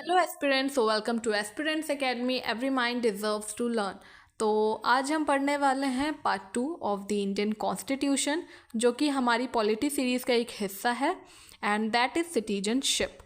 Hello aspirants, welcome to aspirants academy. Every mind deserves to learn. तो आज हम पढ़ने वाले हैं part 2 of the Indian constitution, जो कि हमारी पॉलिटी सीरीज़ का एक हिस्सा है, and that is citizenship.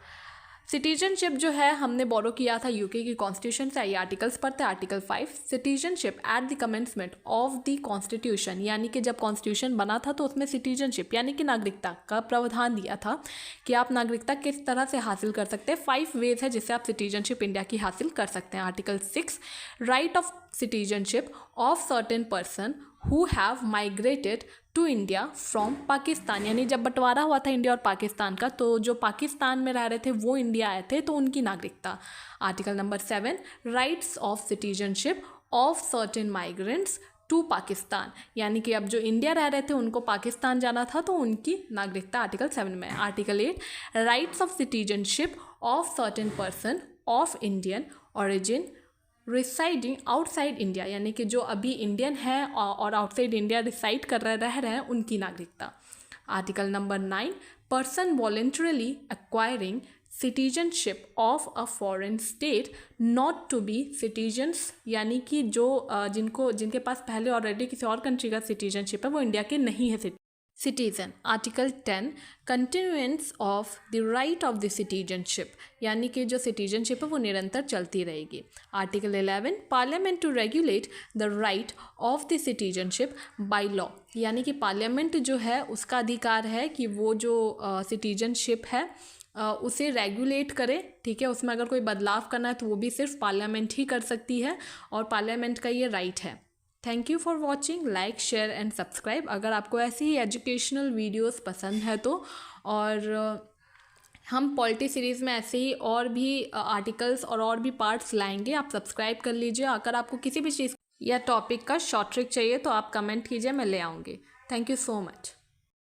Citizenship जो है हमने बोरो किया था यूके की कॉन्स्टिट्यूशन से। आइए आर्टिकल्स पढ़ते हैं। Article 5, citizenship at the commencement of the constitution, यानी कि जब कॉन्स्टिट्यूशन बना था तो उसमें सिटीजनशिप यानी कि नागरिकता का प्रावधान दिया था कि आप नागरिकता किस तरह से हासिल कर सकते हैं। 5 वेज है जिससे आप सिटीजनशिप इंडिया की हासिल कर सकते हैं। Article 6, right of citizenship of certain person who have migrated to India from Pakistan, यानी जब बंटवारा हुआ था इंडिया और पाकिस्तान का, तो जो पाकिस्तान में रह रहे थे वो इंडिया आए थे, तो उनकी नागरिकता। Article number 7, rights of citizenship of certain migrants to Pakistan, यानी कि अब जो इंडिया रह रहे थे उनको पाकिस्तान जाना था तो उनकी नागरिकता आर्टिकल 7 में। Article 8, rights of citizenship of certain person of Indian origin residing outside India, यानी कि जो अभी इंडियन है और आउटसाइड इंडिया रिसाइड कर रह रहे हैं उनकी नागरिकता। Article number 9, person voluntarily acquiring citizenship of a foreign state not to be citizens, यानी कि जो जिनके पास पहले ऑलरेडी किसी और कंट्री का सिटीजनशिप है वो इंडिया के नहीं है citizen. Article 10, continuance of the right of the citizenship, यानी कि जो सिटीजनशिप है वो निरंतर चलती रहेगी। Article 11, parliament to regulate the right of the citizenship by law, यानी कि पार्लियामेंट जो है उसका अधिकार है कि वो जो सिटीजनशिप है उसे रेगुलेट करे। ठीक है, उसमें अगर कोई बदलाव करना है तो वो भी सिर्फ पार्लियामेंट ही कर सकती है और पार्लियामेंट का ये राइट है। Thank you for watching. Like, share and subscribe अगर आपको ऐसी ही एजुकेशनल वीडियोस पसंद है तो। और हम पॉलिटी सीरीज़ में ऐसे ही और भी आर्टिकल्स और भी पार्ट्स लाएंगे। आप सब्सक्राइब कर लीजिए। अगर आपको किसी भी चीज़ या टॉपिक का शॉर्ट ट्रिक चाहिए तो आप कमेंट कीजिए, मैं ले आऊँगी। Thank you so much.